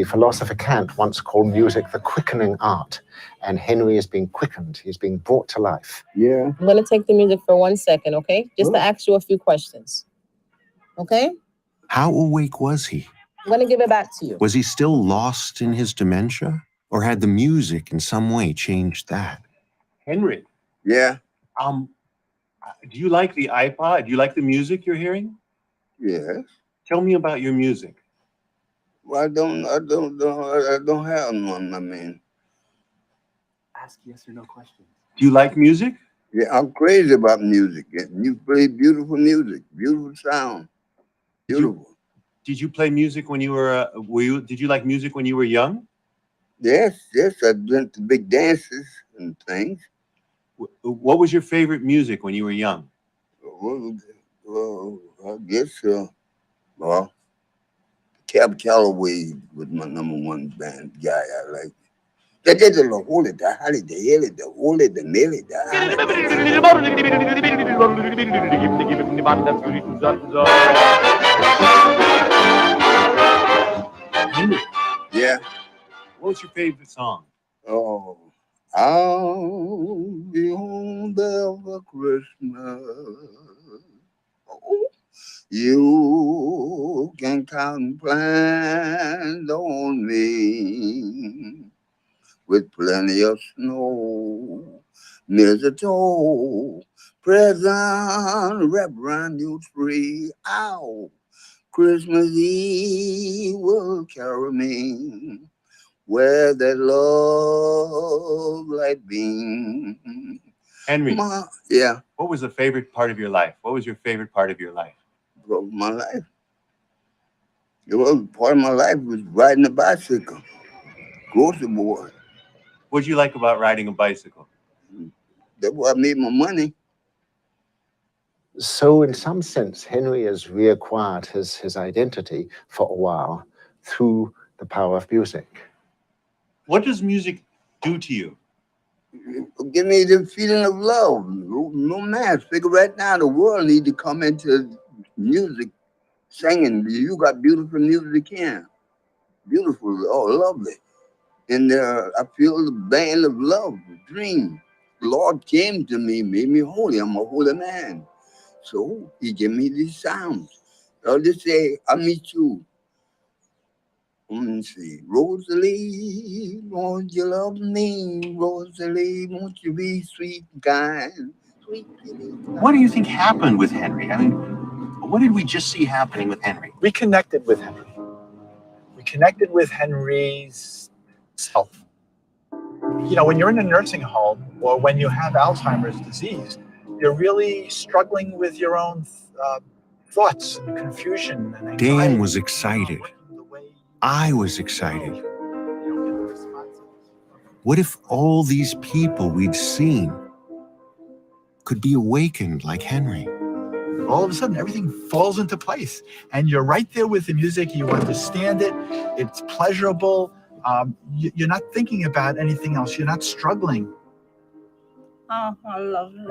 [SPEAKER 1] philosopher Kant once called music the quickening art, and Henry is being quickened. He's being brought to life.
[SPEAKER 5] Yeah. I'm going to take the music for 1 second, okay? Just to ask you a few questions. Okay?
[SPEAKER 8] How awake was he?
[SPEAKER 5] I'm going to give it back to you.
[SPEAKER 8] Was he still lost in his dementia? Or had the music in some way changed that?
[SPEAKER 24] Henry.
[SPEAKER 23] Yeah.
[SPEAKER 24] Do you like the iPod? Do you like the music you're hearing?
[SPEAKER 23] Yes.
[SPEAKER 24] Tell me about your music.
[SPEAKER 23] Well, I don't have none. I mean,
[SPEAKER 24] ask yes or no questions. Do you like music?
[SPEAKER 23] Yeah, I'm crazy about music. You play beautiful music, beautiful sound, beautiful.
[SPEAKER 24] Did you play music when you were? Did you like music when you were young?
[SPEAKER 23] Yes, I went to big dances and things.
[SPEAKER 24] What was your favorite music when you were young?
[SPEAKER 23] Well, I guess, well, Cab Calloway was my #1 band guy. I like. That did the holy, the holly, the hilly, the holy, the milly, the
[SPEAKER 24] Henry.
[SPEAKER 23] Yeah.
[SPEAKER 24] What was your favorite song?
[SPEAKER 23] Oh, I'll be home there for Christmas. Oh, you can count and plan on me with plenty of snow, mistletoe, present, wrap around your tree. Ow, Christmas Eve will carry me where that love light beam.
[SPEAKER 24] Henry.
[SPEAKER 23] Yeah.
[SPEAKER 24] What was the favorite part of your life? What was your favorite part of your life?
[SPEAKER 23] My life. It was part of my life was riding a bicycle. Grocery boy.
[SPEAKER 24] What did you like about riding a bicycle?
[SPEAKER 23] That's where I made my money.
[SPEAKER 1] So in some sense, Henry has reacquired his identity for a while through the power of music.
[SPEAKER 24] What does music do to you?
[SPEAKER 23] Give me the feeling of love. No man. Figure right now the world need to come into music, singing. You got beautiful music here. Beautiful, oh, lovely. And I feel the band of love, the dream. The Lord came to me, made me holy. I'm a holy man. So he gave me these sounds. I'll just say, I meet you. Let me see. Rosalie, won't you love me? Rosalie, won't you be sweet and kind?
[SPEAKER 8] What do you think happened with Henry? I mean, what did we just see happening with Henry?
[SPEAKER 25] We connected with Henry. We connected with Henry's self. You know, when you're in a nursing home or when you have Alzheimer's disease, you're really struggling with your own thoughts and confusion and anxiety.
[SPEAKER 8] Dan was excited. I was excited. What if all these people we'd seen could be awakened like Henry?
[SPEAKER 25] All of a sudden, everything falls into place. And you're right there with the music. You understand it. It's pleasurable. You're not thinking about anything else. You're not struggling.
[SPEAKER 26] Oh, I love it.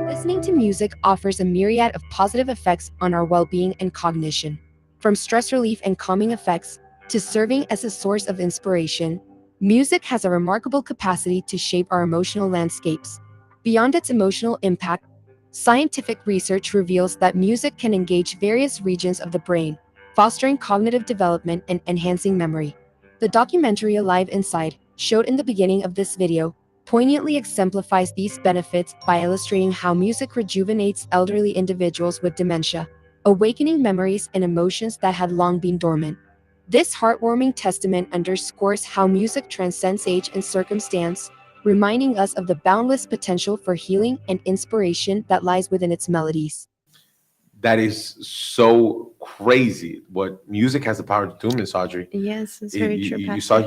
[SPEAKER 10] Listening to music offers a myriad of positive effects on our well-being and cognition. From stress relief and calming effects to serving as a source of inspiration, music has a remarkable capacity to shape our emotional landscapes. Beyond its emotional impact, scientific research reveals that music can engage various regions of the brain, fostering cognitive development and enhancing memory. The documentary Alive Inside, showed in the beginning of this video, poignantly exemplifies these benefits by illustrating how music rejuvenates elderly individuals with dementia, awakening memories and emotions that had long been dormant. This heartwarming testament underscores how music transcends age and circumstance, reminding us of the boundless potential for healing and inspiration that lies within its melodies.
[SPEAKER 11] That is so crazy what music has the power to do, Miss Audrey.
[SPEAKER 12] Yes, it's very true.
[SPEAKER 11] You saw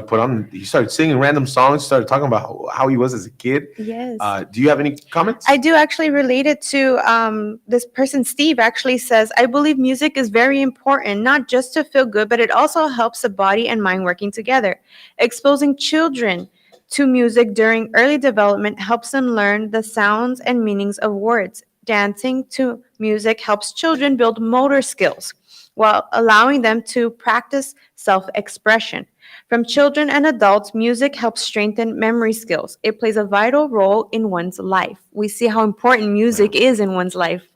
[SPEAKER 11] he started singing random songs, started talking about how he was as a kid.
[SPEAKER 12] Yes.
[SPEAKER 11] Do you have any comments?
[SPEAKER 12] I do actually relate it to this person, Steve, actually says, I believe music is very important, not just to feel good, but it also helps the body and mind working together. Exposing children to music during early development helps them learn the sounds and meanings of words. Dancing to music helps children build motor skills, while allowing them to practice self-expression. From children and adults, music helps strengthen memory skills. It plays a vital role in one's life. We see how important music is in one's life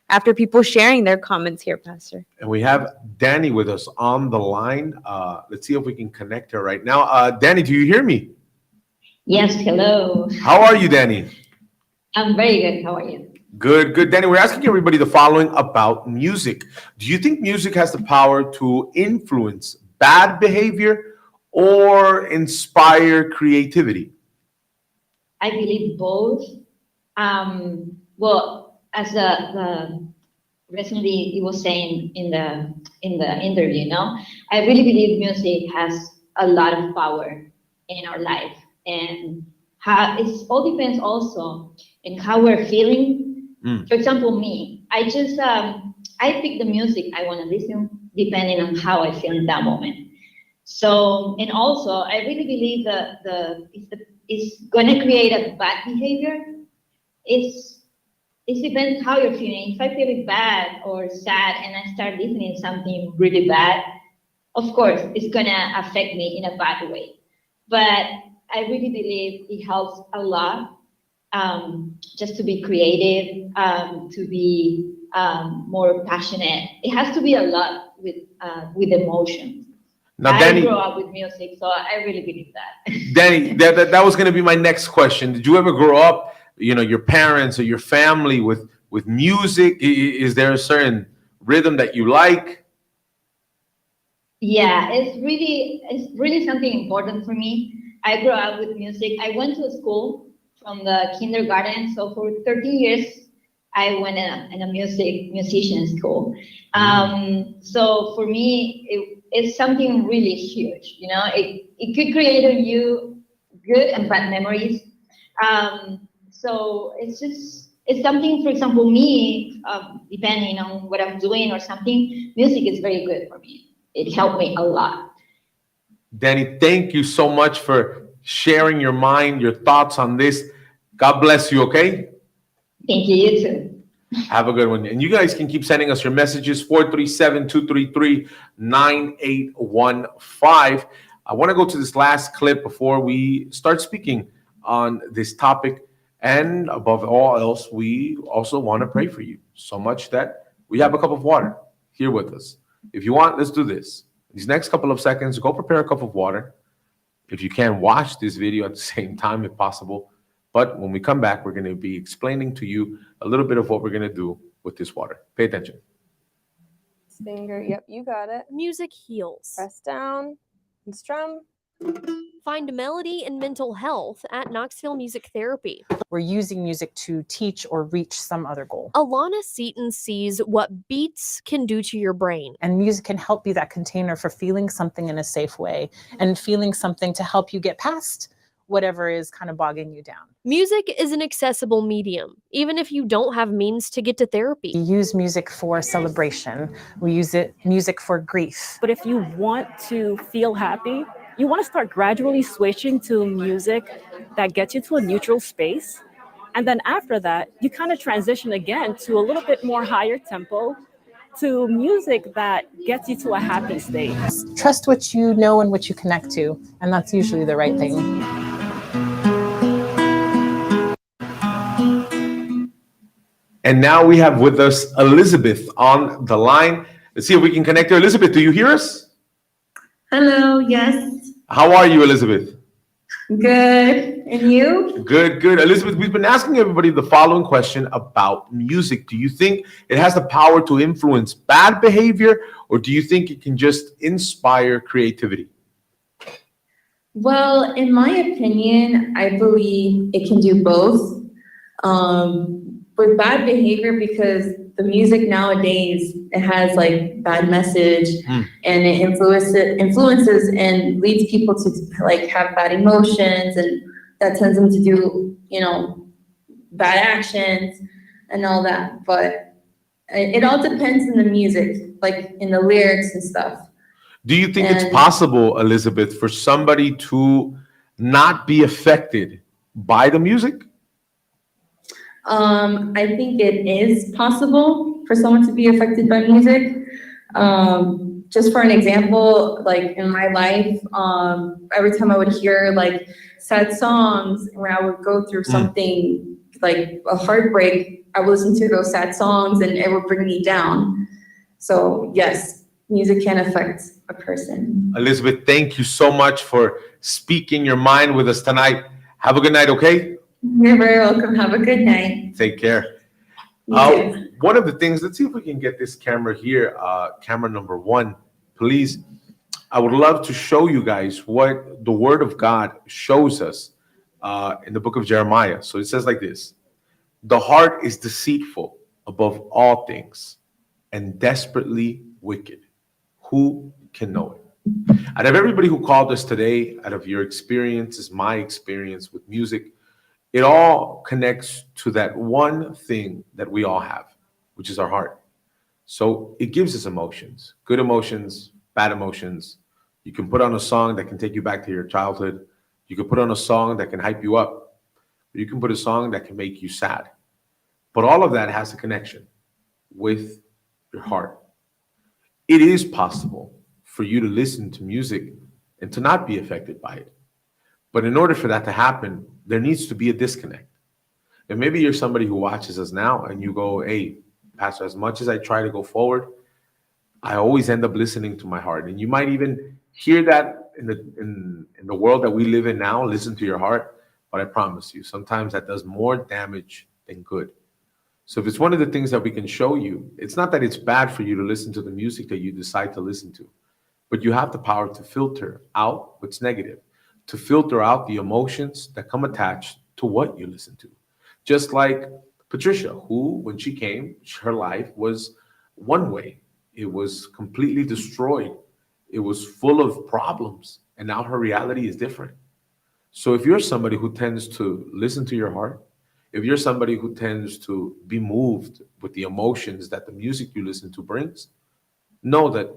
[SPEAKER 12] after people sharing their comments here, Pastor.
[SPEAKER 11] And we have Danny with us on the line. Let's see if we can connect her right now. Danny, do you hear me?
[SPEAKER 2] Yes, hello.
[SPEAKER 11] How are you, Danny?
[SPEAKER 2] I'm very good. How are you?
[SPEAKER 11] Good, good. Danny, we're asking everybody the following about music. Do you think music has the power to influence bad behavior or inspire creativity?
[SPEAKER 2] I believe both. Well, as the recently he was saying in the interview, I really believe music has a lot of power in our life, and how it all depends also in how we're feeling. For example, me, I just I pick the music I want to listen depending on how I feel in that moment. So, and also I really believe that it's going to create a bad behavior. It depends how you're feeling. If I feel bad or sad and I start listening to something really bad, of course, it's going to affect me in a bad way. But I really believe it helps a lot just to be creative, to be more passionate. It has to be a lot with emotion.
[SPEAKER 11] Now, Danny,
[SPEAKER 2] I grew up with music, so I really believe that.
[SPEAKER 11] Danny, that was going to be my next question. Did you ever grow up, your parents or your family with music? Is there a certain rhythm that you like?
[SPEAKER 2] Yeah, it's really something important for me. I grew up with music. I went to school from the kindergarten, so for 13 years I went in a musician school. So for me, it's something really huge. It could create in you good and bad memories. So it's something, for example, me, depending on what I'm doing or something, music is very good for me. It helped me a lot.
[SPEAKER 11] Danny, thank you so much for sharing your mind, your thoughts on this. God bless you, okay?
[SPEAKER 2] Thank you, you too.
[SPEAKER 11] Have a good one. And you guys can keep sending us your messages, 437-233-9815. I want to go to this last clip before we start speaking on this topic. And above all else, we also want to pray for you so much that we have a cup of water here with us. If you want, let's do this. These next couple of seconds, go prepare a cup of water. If you can, watch this video at the same time if possible. But when we come back, we're going to be explaining to you a little bit of what we're going to do with this water. Pay attention.
[SPEAKER 6] Finger, yep, you got it.
[SPEAKER 9] Music heals.
[SPEAKER 6] Press down and strum.
[SPEAKER 9] Find melody and mental health at Knoxville Music Therapy.
[SPEAKER 13] We're using music to teach or reach some other goal.
[SPEAKER 9] Alana Seaton sees what beats can do to your brain.
[SPEAKER 13] And music can help be that container for feeling something in a safe way and feeling something to help you get past whatever is kind of bogging you down.
[SPEAKER 9] Music is an accessible medium, even if you don't have means to get to therapy.
[SPEAKER 13] We use music for celebration. We use music for grief.
[SPEAKER 14] But if you want to feel happy, you want to start gradually switching to music that gets you to a neutral space. And then after that, you kind of transition again to a little bit more higher tempo, to music that gets you to a happy state.
[SPEAKER 13] Trust what you know and what you connect to, and that's usually the right thing.
[SPEAKER 11] And now we have with us Elizabeth on the line. Let's see if we can connect her. Elizabeth, do you hear us?
[SPEAKER 15] Hello, yes.
[SPEAKER 11] How are you, Elizabeth?
[SPEAKER 15] Good. And you?
[SPEAKER 11] Good, good. Elizabeth, we've been asking everybody the following question about music. Do you think it has the power to influence bad behavior, or do you think it can just inspire creativity?
[SPEAKER 15] Well, in my opinion, I believe it can do both. With bad behavior, because the music nowadays, it has like bad message and it influences and leads people to like have bad emotions, and that tends them to do, bad actions and all that. But it all depends on the music, like in the lyrics and stuff.
[SPEAKER 11] Do you think it's possible, Elizabeth, for somebody to not be affected by the music?
[SPEAKER 15] I think it is possible for someone to be affected by music. Just for an example, like in my life, every time I would hear like sad songs, when I would go through something like a heartbreak, I would listen to those sad songs and it would bring me down. So yes, music can affect a person.
[SPEAKER 11] Elizabeth, thank you so much for speaking your mind with us tonight. Have a good night, okay?
[SPEAKER 15] You're very welcome. Have a good night.
[SPEAKER 11] Take care.
[SPEAKER 15] You too.
[SPEAKER 11] One of the things, let's see if we can get this camera here, camera number 1, please. I would love to show you guys what the Word of God shows us in the book of Jeremiah. So it says like this: the heart is deceitful above all things and desperately wicked. Who can know it? Out of everybody who called us today, out of your experiences, my experience with music, it all connects to that one thing that we all have, which is our heart. So it gives us emotions, good emotions, bad emotions. You can put on a song that can take you back to your childhood. You can put on a song that can hype you up. You can put a song that can make you sad. But all of that has a connection with your heart. It is possible for you to listen to music and to not be affected by it. But in order for that to happen, there needs to be a disconnect. And maybe you're somebody who watches us now and you go, hey, Pastor, as much as I try to go forward, I always end up listening to my heart. And you might even hear that in the world that we live in now, listen to your heart. But I promise you, sometimes that does more damage than good. So if it's one of the things that we can show you, it's not that it's bad for you to listen to the music that you decide to listen to, but you have the power to filter out what's negative, to filter out the emotions that come attached to what you listen to. Just like Patricia, who, when she came, her life was one way. It was completely destroyed. It was full of problems. And now her reality is different. So if you're somebody who tends to listen to your heart, if you're somebody who tends to be moved with the emotions that the music you listen to brings, know that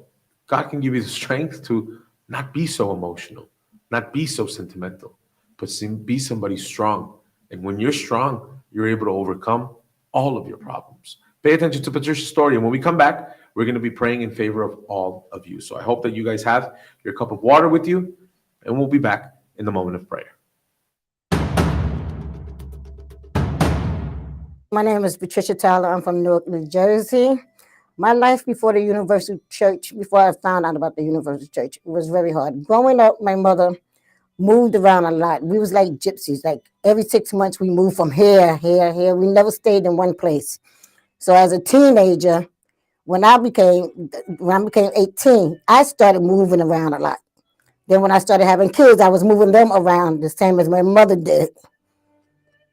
[SPEAKER 11] God can give you the strength to not be so emotional, not be so sentimental, but be somebody strong. And when you're strong, you're able to overcome all of your problems. Pay attention to Patricia's story. And when we come back, we're going to be praying in favor of all of you. So I hope that you guys have your cup of water with you, and we'll be back in the moment of prayer.
[SPEAKER 16] My name is Patricia Tyler. I'm from Newark, New Jersey. My life before the Universal Church, before I found out about the Universal Church, it was very hard. Growing up, my mother moved around a lot. We was like gypsies. Like every 6 months, we moved from here. We never stayed in one place. So as a teenager, when I became 18, I started moving around a lot. Then when I started having kids, I was moving them around the same as my mother did.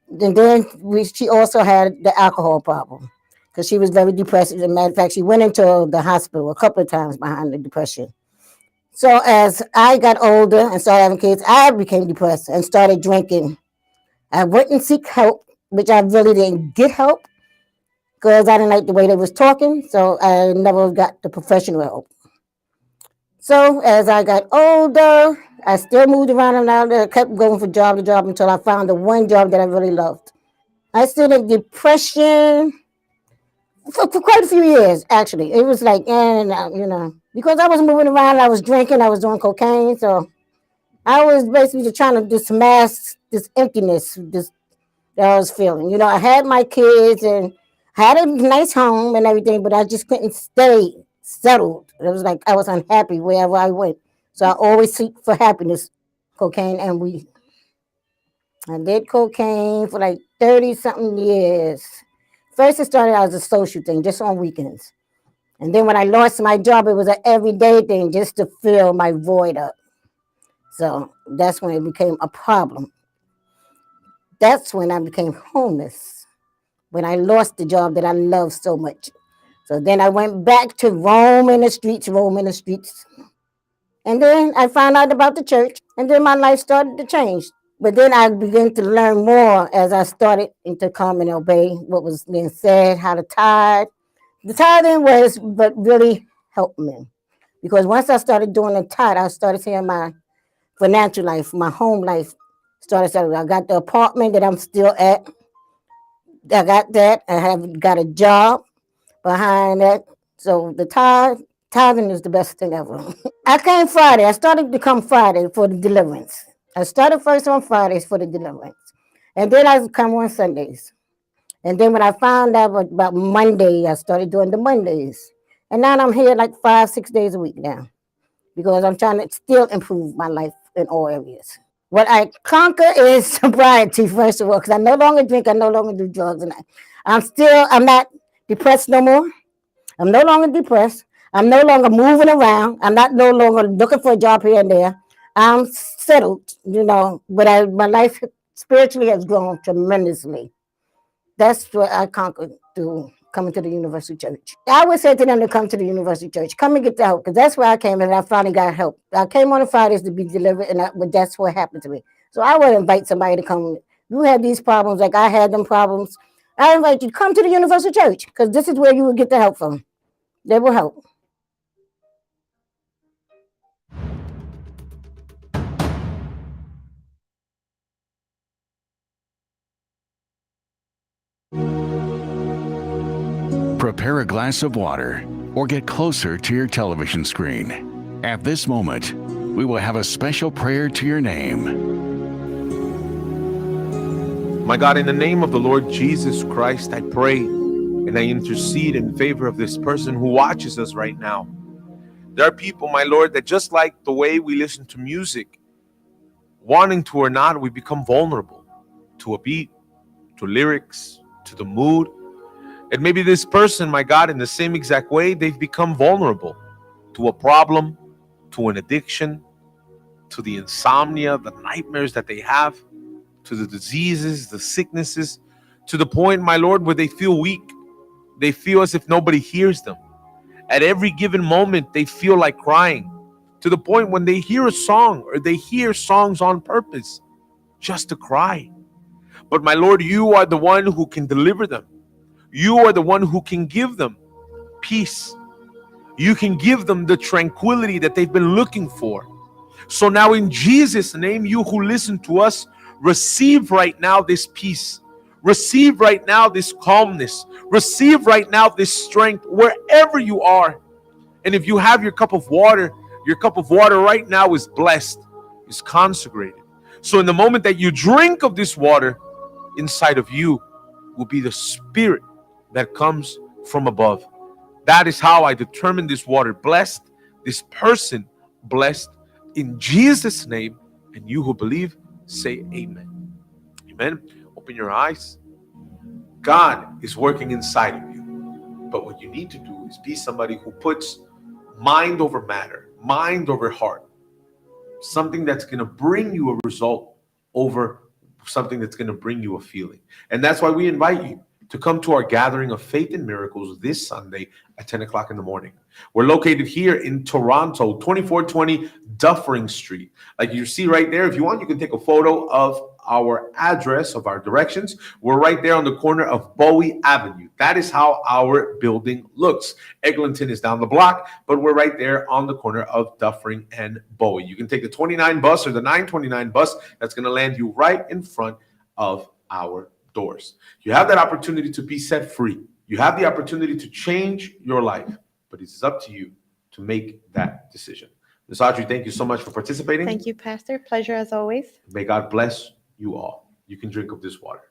[SPEAKER 16] And then she also had the alcohol problem because she was very depressed. As a matter of fact, she went into the hospital a couple of times behind the depression. So as I got older and started having kids, I became depressed and started drinking. I went and seek help, which I really didn't get help because I didn't like the way they was talking. So I never got the professional help. So as I got older, I still moved around and out there, kept going from job to job until I found the one job that I really loved. I stayed in depression for quite a few years, actually. It was like, because I was moving around, I was drinking, I was doing cocaine. So I was basically just trying to just mask this emptiness that I was feeling. I had my kids and had a nice home and everything, but I just couldn't stay settled. It was like I was unhappy wherever I went. So I always seek for happiness, cocaine and weed. I did cocaine for like 30-something years. First, it started out as a social thing, just on weekends. And then when I lost my job, it was an everyday thing just to fill my void up. So that's when it became a problem. That's when I became homeless, when I lost the job that I loved so much. So then I went back to roaming the streets. And then I found out about the church, and then my life started to change. But then I began to learn more as I started to come and obey what was being said, how to tithe. The tithing was but really helped me. Because once I started doing the tithe, I started seeing my financial life, my home life started settling. I got the apartment that I'm still at. I got that. I have got a job behind that. So the tithe Tithing is the best thing ever. I came Friday. I started to come Friday for the deliverance. I started first on Fridays for the deliverance. And then I come on Sundays. And then when I found out about Monday, I started doing the Mondays. And now I'm here like 5-6 days a week now because I'm trying to still improve my life in all areas. What I conquer is sobriety, first of all, because I no longer drink, I no longer do drugs. And I'm not depressed no more. I'm no longer depressed. I'm no longer moving around. I'm not no longer looking for a job here and there. I'm settled, but my life spiritually has grown tremendously. That's what I conquered through coming to the Universal Church. I would say to them to come to the Universal Church. Come and get the help, because that's where I came and I finally got help. I came on the Fridays to be delivered, but that's what happened to me. So I would invite somebody to come. You have these problems like I had them problems. I invite you to come to the Universal Church, because this is where you will get the help from. They will help.
[SPEAKER 17] Prepare a glass of water or get closer to your television screen. At this moment, we will have a special prayer to your name.
[SPEAKER 11] My God, in the name of the Lord Jesus Christ, I pray and I intercede in favor of this person who watches us right now. There are people, my Lord, that just like the way we listen to music, wanting to or not, we become vulnerable to a beat, to lyrics, to the mood. And maybe this person, my God, in the same exact way, they've become vulnerable to a problem, to an addiction, to the insomnia, the nightmares that they have, to the diseases, the sicknesses, to the point, my Lord, where they feel weak. They feel as if nobody hears them. At every given moment, they feel like crying, to the point when they hear a song or they hear songs on purpose just to cry. But my Lord, you are the one who can deliver them. You are the one who can give them peace. You can give them the tranquility that they've been looking for. So now in Jesus' name, you who listen to us, receive right now this peace. Receive right now this calmness. Receive right now this strength wherever you are. And if you have your cup of water right now is blessed, is consecrated. So in the moment that you drink of this water, inside of you will be the Spirit that comes from above. That is how I determine this water blessed, this person blessed, in Jesus' name. And you who believe, say amen. Amen. Open your eyes. God is working inside of you. But what you need to do is be somebody who puts mind over matter, mind over heart. Something that's going to bring you a result over something that's going to bring you a feeling. And that's why we invite you to come to our gathering of Faith and Miracles this Sunday at 10 o'clock in the morning. We're located here in Toronto, 2420 Dufferin Street. Like you see right there, if you want, you can take a photo of our address, of our directions. We're right there on the corner of Bowie Avenue. That is how our building looks. Eglinton is down the block, but we're right there on the corner of Dufferin and Bowie. You can take the 29 bus or the 929 bus. That's going to land you right in front of our doors. You have that opportunity to be set free. You have the opportunity to change your life, but it's up to you to make that decision. Ms. Audrey, thank you so much for participating.
[SPEAKER 12] Thank you, Pastor. Pleasure as always.
[SPEAKER 11] May God bless you all. You can drink of this water.